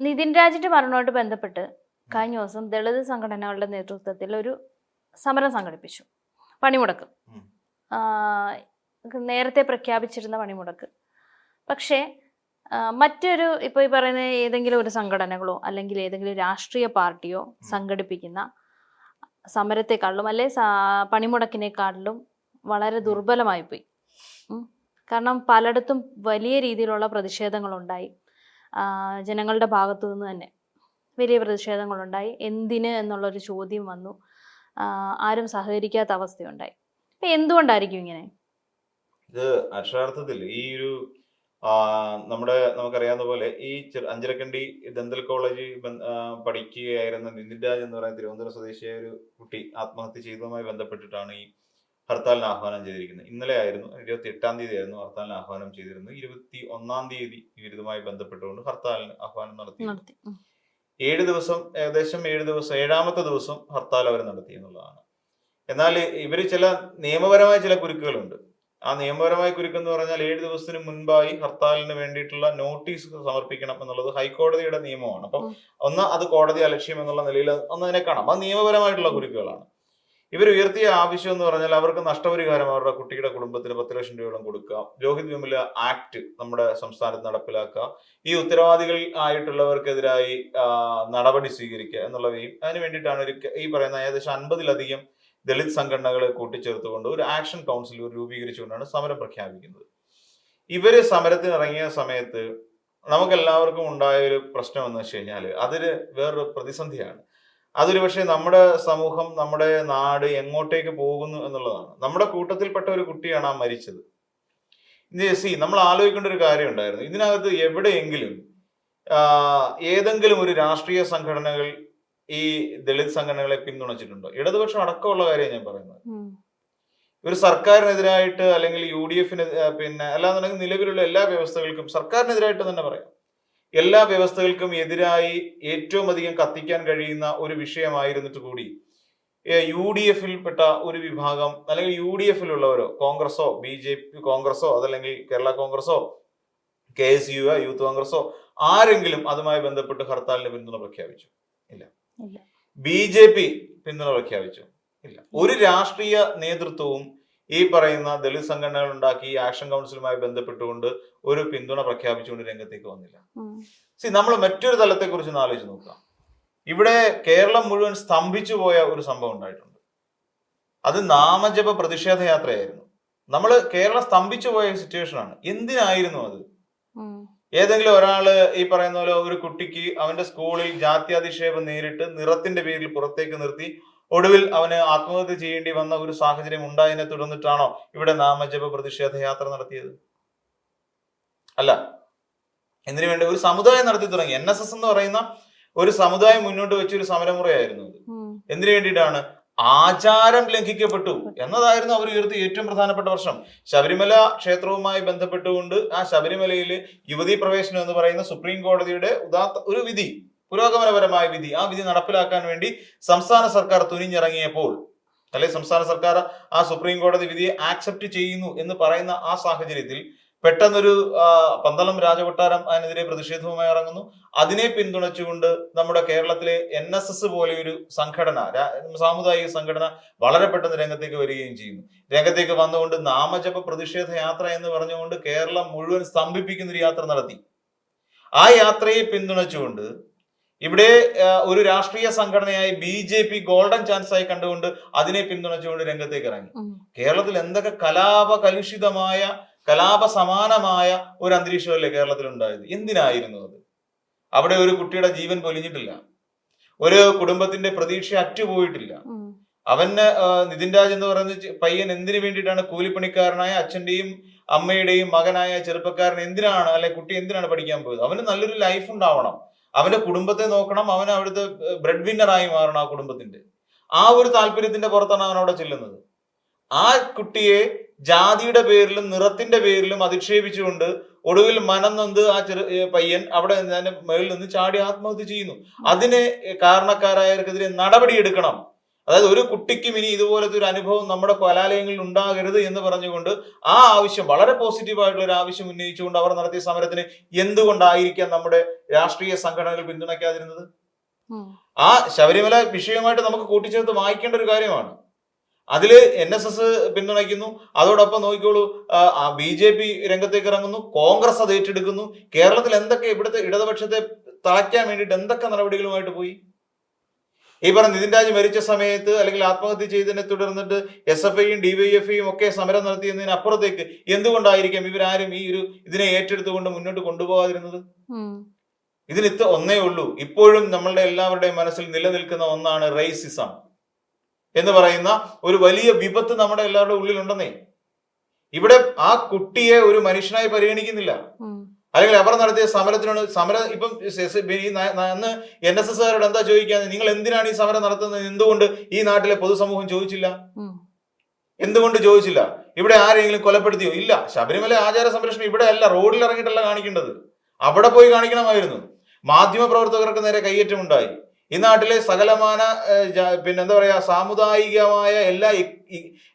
നിതിൻ രാജിന്റെ മരണവുമായിട്ട് ബന്ധപ്പെട്ട് കഴിഞ്ഞ ദിവസം ദളിത് സംഘടനകളുടെ നേതൃത്വത്തിൽ ഒരു സമരം സംഘടിപ്പിച്ചു. പണിമുടക്ക് നേരത്തെ പ്രഖ്യാപിച്ചിരുന്ന പണിമുടക്ക്. പക്ഷേ മറ്റൊരു ഇപ്പോൾ ഈ പറയുന്ന ഏതെങ്കിലും ഒരു സംഘടനകളോ അല്ലെങ്കിൽ ഏതെങ്കിലും രാഷ്ട്രീയ പാർട്ടിയോ സംഘടിപ്പിക്കുന്ന സമരത്തെക്കാളിലും അല്ലെ പണിമുടക്കിനേക്കാളിലും വളരെ ദുർബലമായി പോയി. കാരണം പലയിടത്തും വലിയ രീതിയിലുള്ള പ്രതിഷേധങ്ങളുണ്ടായി. ജനങ്ങളുടെ ഭാഗത്തു നിന്ന് തന്നെ വലിയ പ്രതിഷേധങ്ങളുണ്ടായി. എന്തിന് എന്നുള്ളൊരു ചോദ്യം വന്നു. ആരും സഹകരിക്കാത്ത അവസ്ഥയുണ്ടായി. അപ്പം എന്തുകൊണ്ടായിരിക്കും ഇങ്ങനെ? ഇത് അക്ഷരാർത്ഥത്തിൽ ഈ ഒരു നമുക്കറിയാവുന്ന പോലെ ഈ അഞ്ചരക്കണ്ടി ദന്തൽ കോളേജ് പഠിക്കുകയായിരുന്ന നിതിൻ രാജ് എന്ന് പറയുന്ന തിരുവനന്തപുരം സ്വദേശിയായ ഒരു കുട്ടി ആത്മഹത്യ ചെയ്തതുമായി ബന്ധപ്പെട്ടിട്ടാണ് ഈ ഹർത്താലിന് ആഹ്വാനം ചെയ്തിരിക്കുന്നത്. ഇന്നലെ ആയിരുന്നു, 28-ാം തീയതി ആയിരുന്നു ഹർത്താലിന് ആഹ്വാനം ചെയ്തിരുന്നത്. 21-ാം തീയതി ഇതുമായി ബന്ധപ്പെട്ടുകൊണ്ട് ഹർത്താലിന് ആഹ്വാനം നടത്തി. 7 ദിവസം, ഏകദേശം 7 ദിവസം, 7ാമത്തെ ദിവസം ഹർത്താൽ അവർ നടത്തി എന്നുള്ളതാണ്. എന്നാൽ ഇവർ ചില നിയമപരമായ ചില കുരുക്കുകളുണ്ട്. ആ നിയമപരമായ കുരുക്കെന്ന് പറഞ്ഞാൽ 7 ദിവസത്തിന് മുൻപായി ഹർത്താലിന് വേണ്ടിയിട്ടുള്ള നോട്ടീസ് സമർപ്പിക്കണം എന്നുള്ളത് ഹൈക്കോടതിയുടെ നിയമമാണ്. അപ്പം അത് കോടതി അലക്ഷ്യം എന്നുള്ള നിലയിൽ അതിനെ കാണാം. അത് നിയമപരമായിട്ടുള്ള കുരുക്കുകളാണ്. ഇവർ ഉയർത്തിയ ആവശ്യം എന്ന് പറഞ്ഞാൽ അവർക്ക് നഷ്ടപരിഹാരം അവരുടെ കുട്ടിയുടെ കുടുംബത്തിന് 10 ലക്ഷം രൂപയോളം കൊടുക്കുക, രോഹിത് വെമുല ആക്ട് നമ്മുടെ സംസ്ഥാനത്ത് നടപ്പിലാക്കുക, ഈ ഉത്തരവാദികൾ ആയിട്ടുള്ളവർക്കെതിരായി നടപടി സ്വീകരിക്കുക എന്നുള്ളവയും അതിന് വേണ്ടിയിട്ടാണ് ഈ പറയുന്ന ഏകദേശം 50-ലധികം ദളിത് സംഘടനകളെ കൂട്ടിച്ചേർത്തുകൊണ്ട് ഒരു ആക്ഷൻ കൗൺസിൽ രൂപീകരിച്ചുകൊണ്ടാണ് സമരം പ്രഖ്യാപിക്കുന്നത്. ഇവര് സമരത്തിന് ഇറങ്ങിയ സമയത്ത് നമുക്കെല്ലാവർക്കും ഉണ്ടായ ഒരു പ്രശ്നം എന്ന് വെച്ച് കഴിഞ്ഞാൽ അതൊരു വേറൊരു പ്രതിസന്ധിയാണ്. അതൊരു പക്ഷേ നമ്മുടെ സമൂഹം, നമ്മുടെ നാട് എങ്ങോട്ടേക്ക് പോകുന്നു എന്നുള്ളതാണ്. നമ്മുടെ കൂട്ടത്തിൽപ്പെട്ട ഒരു കുട്ടിയാണ് ആ മരിച്ചത്. നമ്മൾ ആലോചിക്കേണ്ട ഒരു കാര്യം ഉണ്ടായിരുന്നു. ഇതിനകത്ത് എവിടെയെങ്കിലും ഏതെങ്കിലും ഒരു രാഷ്ട്രീയ സംഘടനകൾ ഈ ദളിത് സംഘടനകളെ പിന്തുണച്ചിട്ടുണ്ടോ? ഇടതുപക്ഷം അടക്കമുള്ള കാര്യം ഞാൻ പറയുന്നത്. ഒരു സർക്കാരിനെതിരായിട്ട് അല്ലെങ്കിൽ UDF അല്ലാന്നുണ്ടെങ്കിൽ നിലവിലുള്ള എല്ലാ വ്യവസ്ഥകൾക്കും, സർക്കാരിനെതിരായിട്ട് തന്നെ പറയാം, എല്ലാ വ്യവസ്ഥകൾക്കും എതിരായി ഏറ്റവും അധികം കത്തിക്കാൻ കഴിയുന്ന ഒരു വിഷയമായിരുന്നിട്ട് കൂടി UDF-ൽപ്പെട്ട ഒരു വിഭാഗം അല്ലെങ്കിൽ UDF-ലുള്ളവരോ, കോൺഗ്രസോ BJP കോൺഗ്രസോ അതല്ലെങ്കിൽ കേരള കോൺഗ്രസോ KSU യൂത്ത് കോൺഗ്രസോ ആരെങ്കിലും അതുമായി ബന്ധപ്പെട്ട് ഹർത്താലിന് പിന്തുണ പ്രഖ്യാപിച്ചു? ഇല്ല. BJP പിന്തുണ പ്രഖ്യാപിച്ചു? ഇല്ല. ഒരു രാഷ്ട്രീയ നേതൃത്വവും ഈ പറയുന്ന ദളിത് സംഘടനകൾ ഉണ്ടാക്കി ഈ ആക്ഷൻ കൗൺസിലുമായി ബന്ധപ്പെട്ടുകൊണ്ട് ഒരു പിന്തുണ പ്രഖ്യാപിച്ചുകൊണ്ട് രംഗത്തേക്ക് വന്നില്ല. നമ്മൾ മറ്റൊരു തലത്തെ കുറിച്ച് ഒന്ന് ആലോചിച്ച് നോക്കാം. ഇവിടെ കേരളം മുഴുവൻ സ്തംഭിച്ചു പോയ ഒരു സംഭവം ഉണ്ടായിട്ടുണ്ട്. അത് നാമജപ പ്രതിഷേധ യാത്രയായിരുന്നു. കേരളം സ്തംഭിച്ചു പോയ സിറ്റുവേഷനാണ്. എന്തിനായിരുന്നു അത്? ഏതെങ്കിലും ഒരാള് ഈ പറയുന്ന പോലെ ഒരു കുട്ടിക്ക് അവന്റെ സ്കൂളിൽ ജാത്യാധിക്ഷേപം നേരിട്ട് നിറത്തിന്റെ പേരിൽ പുറത്തേക്ക് നിർത്തി ഒടുവിൽ അവന് ആത്മഹത്യ ചെയ്യേണ്ടി വന്ന ഒരു സാഹചര്യം ഉണ്ടായതിനെ തുടർന്നിട്ടാണോ ഇവിടെ നാമജപ പ്രതിഷേധ യാത്ര നടത്തിയത്? അല്ല. എന്തിനു വേണ്ടി? ഒരു സമുദായം നടത്തി തുടങ്ങി. NSS എന്ന് പറയുന്ന ഒരു സമുദായം മുന്നോട്ട് വെച്ച ഒരു സമരമുറയായിരുന്നു അത്. എന്തിനു വേണ്ടിയിട്ടാണ്? ആചാരം ലംഘിക്കപ്പെട്ടു എന്നതായിരുന്നു അവർ ഉയർത്തിയ ഏറ്റവും പ്രധാനപ്പെട്ട പ്രശ്നം. ശബരിമല ക്ഷേത്രവുമായി ബന്ധപ്പെട്ടുകൊണ്ട് ആ ശബരിമലയിൽ യുവതീ പ്രവേശനം എന്ന് പറയുന്ന സുപ്രീം കോടതിയുടെ ഒരു വിധി, പുരോഗമനപരമായ വിധി, ആ വിധി നടപ്പിലാക്കാൻ വേണ്ടി സംസ്ഥാന സർക്കാർ തുനിഞ്ഞിറങ്ങിയപ്പോൾ, അല്ലെങ്കിൽ സംസ്ഥാന സർക്കാർ ആ സുപ്രീം കോടതി വിധിയെ ആക്സെപ്റ്റ് ചെയ്യുന്നു എന്ന് പറയുന്ന ആ സാഹചര്യത്തിൽ പെട്ടെന്നൊരു പന്തളം രാജകൊട്ടാരം അതിനെതിരെ പ്രതിഷേധവുമായി ഇറങ്ങുന്നു. അതിനെ പിന്തുണച്ചുകൊണ്ട് നമ്മുടെ കേരളത്തിലെ NSS പോലെ ഒരു സംഘടന, സാമുദായിക സംഘടന വളരെ പെട്ടെന്ന് രംഗത്തേക്ക് വരികയും ചെയ്യുന്നു. രംഗത്തേക്ക് വന്നുകൊണ്ട് നാമജപ പ്രതിഷേധ യാത്ര എന്ന് പറഞ്ഞുകൊണ്ട് കേരളം മുഴുവൻ സ്തംഭിപ്പിക്കുന്ന ഒരു യാത്ര നടത്തി. ആ യാത്രയെ പിന്തുണച്ചുകൊണ്ട് ഇവിടെ ഒരു രാഷ്ട്രീയ സംഘടനയായി BJP ഗോൾഡൻ ചാൻസ് ആയി കണ്ടുകൊണ്ട് അതിനെ പിന്തുണച്ചുകൊണ്ട് രംഗത്തേക്ക് ഇറങ്ങി. കേരളത്തിൽ എന്തൊക്കെ കലാപകലുഷിതമായ, കലാപ സമാനമായ ഒരു അന്തരീക്ഷമല്ലേ കേരളത്തിൽ ഉണ്ടായത്? എന്തിനായിരുന്നു അത്? അവിടെ ഒരു കുട്ടിയുടെ ജീവൻ പൊലിഞ്ഞിട്ടില്ല, ഒരു കുടുംബത്തിന്റെ പ്രതീക്ഷ അറ്റുപോയിട്ടില്ല. അവന് നിതിൻ രാജ് എന്ന് പറയുന്ന പയ്യൻ എന്തിനു വേണ്ടിയിട്ടാണ് കൂലിപ്പണിക്കാരനായ അച്ഛന്റെയും അമ്മയുടെയും മകനായ ചെറുപ്പക്കാരൻ എന്തിനാണ്, അല്ലെ കുട്ടി എന്തിനാണ് പഠിക്കാൻ പോയത്? അവന് നല്ലൊരു ലൈഫ് ഉണ്ടാവണം, അവന്റെ കുടുംബത്തെ നോക്കണം, അവൻ അവിടുത്തെ ബ്രെഡ് വിന്നറായി മാറണം ആ കുടുംബത്തിന്റെ. ആ ഒരു താല്പര്യത്തിന്റെ പുറത്താണ് അവൻ അവിടെ ചെല്ലുന്നത്. ആ കുട്ടിയെ ജാതിയുടെ പേരിലും നിറത്തിന്റെ പേരിലും അധിക്ഷേപിച്ചുകൊണ്ട് ഒടുവിൽ മനം നൊന്ത് ആ പയ്യൻ അവിടെ മേളിൽ നിന്ന് ചാടി ആത്മഹത്യ ചെയ്യുന്നു. അതിന് കാരണക്കാരായവർക്കെതിരെ നടപടിയെടുക്കണം. അതായത് ഒരു കുട്ടിക്കും ഇനി ഇതുപോലത്തെ ഒരു അനുഭവം നമ്മുടെ കലാലയങ്ങളിൽ ഉണ്ടാകരുത് എന്ന് പറഞ്ഞുകൊണ്ട് ആ ആവശ്യം വളരെ പോസിറ്റീവായിട്ടുള്ള ഒരു ആവശ്യം ഉന്നയിച്ചുകൊണ്ട് അവർ നടത്തിയ സമരത്തിന് എന്തുകൊണ്ടായിരിക്കാം നമ്മുടെ രാഷ്ട്രീയ സംഘടനകൾ പിന്തുണയ്ക്കാതിരുന്നത്? ആ ശബരിമല വിഷയമായിട്ട് നമുക്ക് കൂട്ടിച്ചേർത്ത് വായിക്കേണ്ട ഒരു കാര്യമാണ്. അതില് NSS പിന്തുണയ്ക്കുന്നു, അതോടൊപ്പം നോക്കിക്കോളൂ BJP രംഗത്തേക്ക് ഇറങ്ങുന്നു, കോൺഗ്രസ് അത് ഏറ്റെടുക്കുന്നു. കേരളത്തിൽ എന്തൊക്കെ ഇവിടുത്തെ ഇടതുപക്ഷത്തെ തളയ്ക്കാൻ വേണ്ടിയിട്ട് എന്തൊക്കെ നടപടികളുമായിട്ട് പോയി. ഈ പറഞ്ഞ നിതിൻ രാജ് മരിച്ച സമയത്ത് അല്ലെങ്കിൽ ആത്മഹത്യ ചെയ്തതിനെ തുടർന്നിട്ട് SFIയും DYFIയും ഒക്കെ സമരം നടത്തിയതിന് അപ്പുറത്തേക്ക് എന്തുകൊണ്ടായിരിക്കാം ഇവരാരും ഈ ഒരു ഇതിനെ ഏറ്റെടുത്തുകൊണ്ട് മുന്നോട്ട് കൊണ്ടുപോകാതിരുന്നത്? ഇതിന് ഒന്നേ ഉള്ളൂ. ഇപ്പോഴും നമ്മളുടെ എല്ലാവരുടെയും മനസ്സിൽ നിലനിൽക്കുന്ന ഒന്നാണ് റേസിസം എന്ന് പറയുന്ന ഒരു വലിയ വിപത്ത് നമ്മുടെ എല്ലാവരുടെ ഉള്ളിലുണ്ടെന്നേ. ഇവിടെ ആ കുട്ടിയെ ഒരു മനുഷ്യനായി പരിഗണിക്കുന്നില്ല. അല്ലെങ്കിൽ അവർ നടത്തിയ സമരം ഇപ്പം അന്ന് NSSകാരോട് എന്താ ചോദിക്കാതെ, നിങ്ങൾ എന്തിനാണ് ഈ സമരം നടത്തുന്നത്, എന്തുകൊണ്ട് ഈ നാട്ടിലെ പൊതുസമൂഹം ചോദിച്ചില്ല? എന്തുകൊണ്ട് ചോദിച്ചില്ല? ഇവിടെ ആരെങ്കിലും കൊലപ്പെടുത്തിയോ? ഇല്ല. ശബരിമല ആചാര സംരക്ഷണം ഇവിടെ അല്ല, റോഡിൽ ഇറങ്ങിയിട്ടല്ല കാണിക്കേണ്ടത്, അവിടെ പോയി കാണിക്കണമായിരുന്നു. മാധ്യമ പ്രവർത്തകർക്ക് നേരെ കയ്യേറ്റമുണ്ടായി. ഈ നാട്ടിലെ സകലമാന പിന്നെ എന്താ പറയാ സാമുദായികമായ എല്ലാ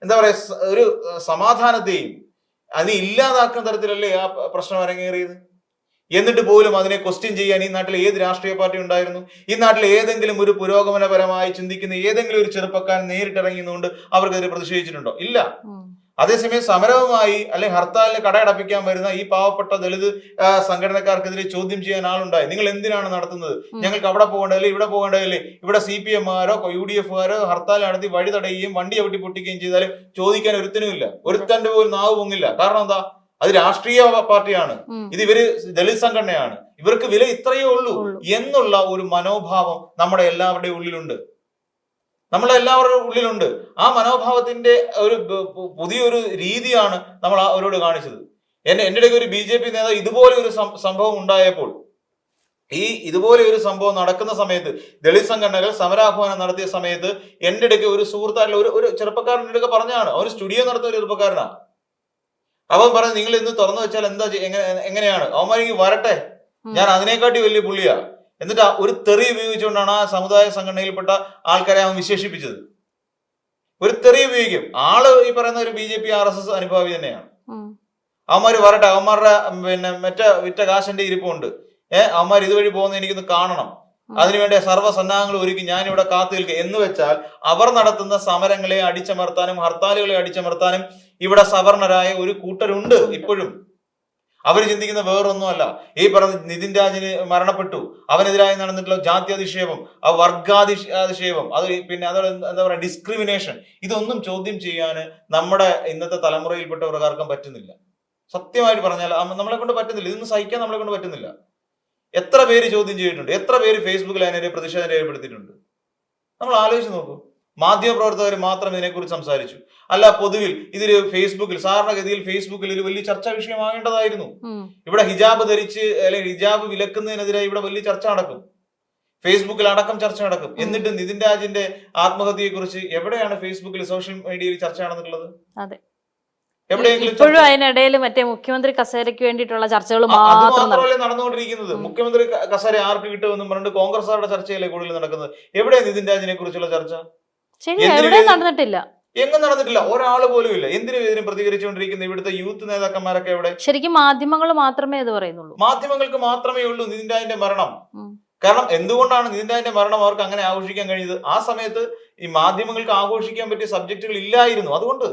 എന്താ പറയാ ഒരു സമാധാനത്തെയും അത് ഇല്ലാതാക്കുന്ന തരത്തിലല്ലേ ആ പ്രശ്നം അരങ്ങേറിയത്. എന്നിട്ട് പോലും അതിനെ ക്വസ്റ്റ്യൻ ചെയ്യാൻ ഈ നാട്ടിലെ ഏത് രാഷ്ട്രീയ പാർട്ടി ഉണ്ടായിരുന്നു? ഈ നാട്ടിലെ ഏതെങ്കിലും ഒരു പുരോഗമനപരമായി ചിന്തിക്കുന്ന ഏതെങ്കിലും ഒരു ചെറുപ്പക്കാരൻ നേരിട്ടിറങ്ങിയതുകൊണ്ട് അവർക്കെതിരെ പ്രതിഷേധിച്ചിട്ടുണ്ടോ? ഇല്ല. അതേസമയം സമരവുമായി അല്ലെങ്കിൽ ഹർത്താലിന് കടയടപ്പിക്കാൻ വരുന്ന ഈ പാവപ്പെട്ട ദളിത് സംഘടനക്കാർക്കെതിരെ ചോദ്യം ചെയ്യാൻ ആളുണ്ടായി. നിങ്ങൾ എന്തിനാണ് നടത്തുന്നത്? ഞങ്ങൾക്ക് അവിടെ പോകേണ്ടതല്ലേ, ഇവിടെ പോകേണ്ടതല്ലേ? ഇവിടെ CPMകാരോ UDFകാരോ ഹർത്താൽ നടത്തി വഴി തടയുകയും വണ്ടി ചവിട്ടി പൊട്ടിക്കുകയും ചെയ്താലും ചോദിക്കാൻ ഒരുത്തനുമില്ല, ഒരുത്തന്റെ പോലും നാവ് പൊങ്ങില്ല. കാരണം എന്താ? അത് രാഷ്ട്രീയ പാർട്ടിയാണ്, ഇത് ഇവര് ദളിത് സംഘടനയാണ്, ഇവർക്ക് വില ഇത്രയേ ഉള്ളൂ എന്നുള്ള ഒരു മനോഭാവം നമ്മുടെ എല്ലാവരുടെയും ഉള്ളിലുണ്ട്. നമ്മളെല്ലാവരുടെ ഉള്ളിലുണ്ട്. ആ മനോഭാവത്തിന്റെ ഒരു പുതിയൊരു രീതിയാണ് നമ്മൾ അവരോട് കാണിച്ചത്. എൻ്റെ ഇടയ്ക്ക് ഒരു BJP നേതാവ് ഇതുപോലെ ഒരു സംഭവം ഉണ്ടായപ്പോൾ, ഇതുപോലെ ഒരു സംഭവം നടക്കുന്ന സമയത്ത് ദളിത് സംഘടനകൾ സമരാഹ്വാനം നടത്തിയ സമയത്ത് എൻ്റെ ഇടയ്ക്ക് ഒരു സുഹൃത്തായിട്ടുള്ള ഒരു ചെറുപ്പക്കാരൻ്റെ ഇടയ്ക്ക് പറഞ്ഞാണ്, അവൻ സ്റ്റുഡിയോ നടത്തുന്ന ഒരു ചെറുപ്പക്കാരനാണ്. അവൻ പറഞ്ഞു, നിങ്ങൾ ഇന്ന് തുറന്നു വെച്ചാൽ എന്താ എങ്ങനെയാണ്? അവന്മാരെങ്കിൽ വരട്ടെ, ഞാൻ അതിനെക്കാട്ടി വലിയ പുള്ളിയാ. എന്നിട്ട് ഒരു തെറി ഉപയോഗിച്ചുകൊണ്ടാണ് ആ സമുദായ സംഘടനയിൽപ്പെട്ട ആൾക്കാരെ അവൻ വിശേഷിപ്പിച്ചത്. ഒരു തെറി ഉപയോഗിക്കും ആള്. ഈ പറയുന്ന ഒരു BJP RSS അനുഭാവി തന്നെയാണ്. അവന്മാര് വരട്ടെ, അവന്മാരുടെ വിറ്റ കാശന്റെ ഇരിപ്പുണ്ട്, അവന്മാർ ഇതുവഴി പോകുന്ന എനിക്കൊന്ന് കാണണം, അതിനുവേണ്ടി സർവ്വസന്നാഹങ്ങൾ ഒരുക്കി ഞാനിവിടെ കാത്തു നിൽക്കുക എന്ന് വെച്ചാൽ അവർ നടത്തുന്ന സമരങ്ങളെ അടിച്ചമർത്താനും ഹർത്താലുകളെ അടിച്ചമർത്താനും ഇവിടെ സവർണരായ ഒരു കൂട്ടരുണ്ട് ഇപ്പോഴും. അവർ ചിന്തിക്കുന്ന വേറൊന്നുമല്ല. ഈ പറഞ്ഞ നിതിൻ രാജിന് മരണപ്പെട്ടു, അവനെതിരായി നടന്നിട്ടുള്ള ജാത്യധിക്ഷേപം, ആ വർഗാധിക്ഷേപം, അത് പിന്നെ അതോടെ എന്താ പറയുക ഡിസ്ക്രിമിനേഷൻ, ഇതൊന്നും ചോദ്യം ചെയ്യാൻ നമ്മുടെ ഇന്നത്തെ തലമുറയിൽപ്പെട്ടവർക്കാർക്കും പറ്റുന്നില്ല. സത്യമായിട്ട് പറഞ്ഞാൽ നമ്മളെ കൊണ്ട് പറ്റുന്നില്ല. ഇതൊന്നും സഹിക്കാൻ നമ്മളെ കൊണ്ട് പറ്റുന്നില്ല. എത്ര പേര് ചോദ്യം ചെയ്തിട്ടുണ്ട്, എത്ര പേര് ഫേസ്ബുക്കിൽ അതിനെ പ്രതിഷേധം രേഖപ്പെടുത്തിയിട്ടുണ്ട്. നമ്മൾ ആലോചിച്ച് നോക്കൂ. മാധ്യമപ്രവർത്തകർ മാത്രം ഇതിനെക്കുറിച്ച് സംസാരിച്ചു. അല്ല, പൊതുവിൽ ഇതില് ഫേസ്ബുക്കിൽ സാധാരണഗതിയിൽ ഫേസ്ബുക്കിൽ ഒരു വലിയ ചർച്ചാ വിഷയമാകേണ്ടതായിരുന്നു. ഇവിടെ ഹിജാബ് ധരിച്ച് അല്ലെങ്കിൽ ഹിജാബ് വിലക്കുന്നതിനെതിരെ ഇവിടെ വലിയ ചർച്ച നടക്കും, ഫേസ്ബുക്കിൽ അടക്കം ചർച്ച നടക്കും. എന്നിട്ട് നിതിൻ രാജിന്റെ ആത്മഹത്യയെ കുറിച്ച് എവിടെയാണ് ഫേസ്ബുക്കിൽ സോഷ്യൽ മീഡിയയിൽ ചർച്ച നടന്നിട്ടുള്ളത്? എവിടെയെങ്കിലും അതിനിടയിൽ മറ്റേ മുഖ്യമന്ത്രി കസേരയ്ക്ക് വേണ്ടിയിട്ടുള്ള ചർച്ചകൾ മാത്രമല്ലേ നടന്നുകൊണ്ടിരിക്കുന്നത്. മുഖ്യമന്ത്രി കസേര ആർക്ക് കിട്ടുമെന്നും പറഞ്ഞിട്ട് കോൺഗ്രസുകാരുടെ ചർച്ചയല്ലേ കൂടുതൽ നടക്കുന്നത്. എവിടെ നിതിൻ രാജിനെ കുറിച്ചുള്ള ചർച്ച? നടന്നിട്ടില്ല, എങ്ങും നടന്നിട്ടില്ല. ഒരാള് പോലും ഇല്ല. ഇതിനും പ്രതികരിച്ചുകൊണ്ടിരിക്കുന്ന ഇവിടുത്തെ യൂത്ത് നേതാക്കന്മാരൊക്കെ എവിടെ? ശരിക്കും മാധ്യമങ്ങൾ മാത്രമേ ഇത് പറയുന്നുള്ളൂ. മാധ്യമങ്ങൾക്ക് മാത്രമേ ഉള്ളൂ നിതിൻ രാജിന്റെ മരണം. കാരണം എന്തുകൊണ്ടാണ് നിതിൻ രാജിന്റെ മരണം അവർക്ക് അങ്ങനെ ആഘോഷിക്കാൻ കഴിഞ്ഞത്? ആ സമയത്ത് ഈ മാധ്യമങ്ങൾക്ക് ആഘോഷിക്കാൻ പറ്റിയ സബ്ജക്റ്റുകൾ ഇല്ലായിരുന്നു. അതുകൊണ്ട്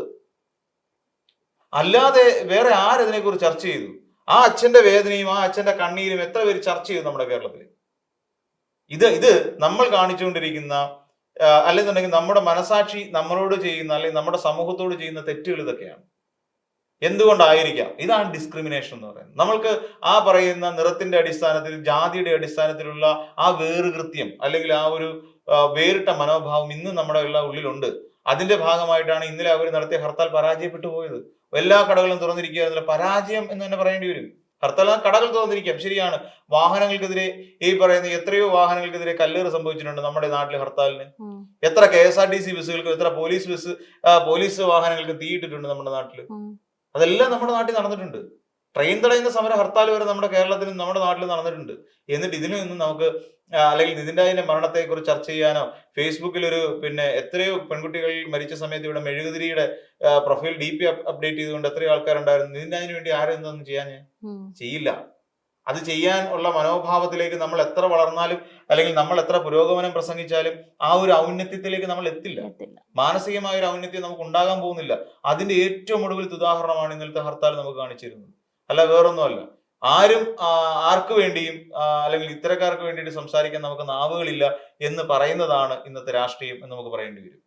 അല്ലാതെ വേറെ ആരതിനെ കുറിച്ച് ചർച്ച ചെയ്തു? ആ അച്ഛന്റെ വേദനയും ആ അച്ഛന്റെ കണ്ണീരും എത്ര പേര് ചർച്ച ചെയ്തു നമ്മുടെ കേരളത്തിൽ? ഇത് നമ്മൾ കാണിച്ചുകൊണ്ടിരിക്കുന്ന അല്ലെന്നുണ്ടെങ്കിൽ നമ്മുടെ മനസാക്ഷി നമ്മളോട് ചെയ്യുന്ന അല്ലെങ്കിൽ നമ്മുടെ സമൂഹത്തോട് ചെയ്യുന്ന തെറ്റുകൾ ഇതൊക്കെയാണ്. എന്തുകൊണ്ടായിരിക്കാം? ഇതാണ് ഡിസ്ക്രിമിനേഷൻ എന്ന് പറയുന്നത്. നമ്മൾക്ക് ആ പറയുന്ന നിറത്തിന്റെ അടിസ്ഥാനത്തിൽ, ജാതിയുടെ അടിസ്ഥാനത്തിലുള്ള ആ വേറുകൃത്യം അല്ലെങ്കിൽ ആ ഒരു വേറിട്ട മനോഭാവം ഇന്ന് നമ്മുടെ എല്ലാ ഉള്ളിലുണ്ട്. അതിന്റെ ഭാഗമായിട്ടാണ് ഇന്നലെ അവർ നടത്തിയ ഹർത്താൽ പരാജയപ്പെട്ടു പോയത്. എല്ലാ കടകളും തുറന്നിരിക്കുകയായിരുന്നില്ല, പരാജയം എന്ന് തന്നെ പറയേണ്ടി വരും. ഹർത്താൽ കടകൾ തുറന്നിരിക്കാം, ശരിയാണ്. വാഹനങ്ങൾക്കെതിരെ ഈ പറയുന്ന എത്രയോ വാഹനങ്ങൾക്കെതിരെ കല്ലേറ് സംഭവിച്ചിട്ടുണ്ട് നമ്മുടെ നാട്ടിലെ ഹർത്താലിന്. എത്ര KSRTC ബസ്സുകൾക്കും എത്ര പോലീസ് വാഹനങ്ങൾക്കും തീയിട്ടിട്ടുണ്ട് നമ്മുടെ നാട്ടില്. അതെല്ലാം നമ്മുടെ നാട്ടിൽ നടന്നിട്ടുണ്ട്. ട്രെയിൻ തടയുന്ന സമരം ഹർത്താൽ വരെ നമ്മുടെ കേരളത്തിലും നമ്മുടെ നാട്ടിലും നടന്നിട്ടുണ്ട്. എന്നിട്ട് ഇതിനൊന്നും നമുക്ക് അല്ലെങ്കിൽ നിതിൻ രാജിന്റെ മരണത്തെ കുറിച്ച് ചർച്ച ചെയ്യാനോ ഫേസ്ബുക്കിൽ ഒരു എത്രയോ പെൺകുട്ടികൾ മരിച്ച സമയത്ത് ഇവിടെ മെഴുകുതിരിയുടെ പ്രൊഫൈൽ DP അപ്ഡേറ്റ് ചെയ്തുകൊണ്ട് എത്രയോ ആൾക്കാരുണ്ടായിരുന്നു. നിതിൻ രാജിന് വേണ്ടി ആരും എന്തൊന്നും ചെയ്യില്ല. അത് ചെയ്യാൻ ഉള്ള മനോഭാവത്തിലേക്ക് നമ്മൾ എത്ര വളർന്നാലും അല്ലെങ്കിൽ നമ്മൾ എത്ര പുരോഗമനം പ്രസംഗിച്ചാലും ആ ഒരു ഔന്നത്യത്തിലേക്ക് നമ്മൾ എത്തില്ല. മാനസികമായ ഒരു ഔന്നത്യം നമുക്ക് ഉണ്ടാകാൻ പോകുന്നില്ല. അതിന്റെ ഏറ്റവും ഒടുവിലത്തെ ഉദാഹരണമാണ് ഇന്നലത്തെ ഹർത്താൽ നമുക്ക് കാണിച്ചിരുന്നത്. അല്ല വേറൊന്നുമല്ല. ആരും ആർക്ക് വേണ്ടിയും അല്ലെങ്കിൽ ഇത്തരക്കാർക്ക് വേണ്ടിയിട്ട് സംസാരിക്കാൻ നമുക്ക് നാവുകളില്ല എന്ന് പറയുന്നതാണ് ഇന്നത്തെ രാഷ്ട്രീയം എന്ന് നമുക്ക് പറയേണ്ടി വരും.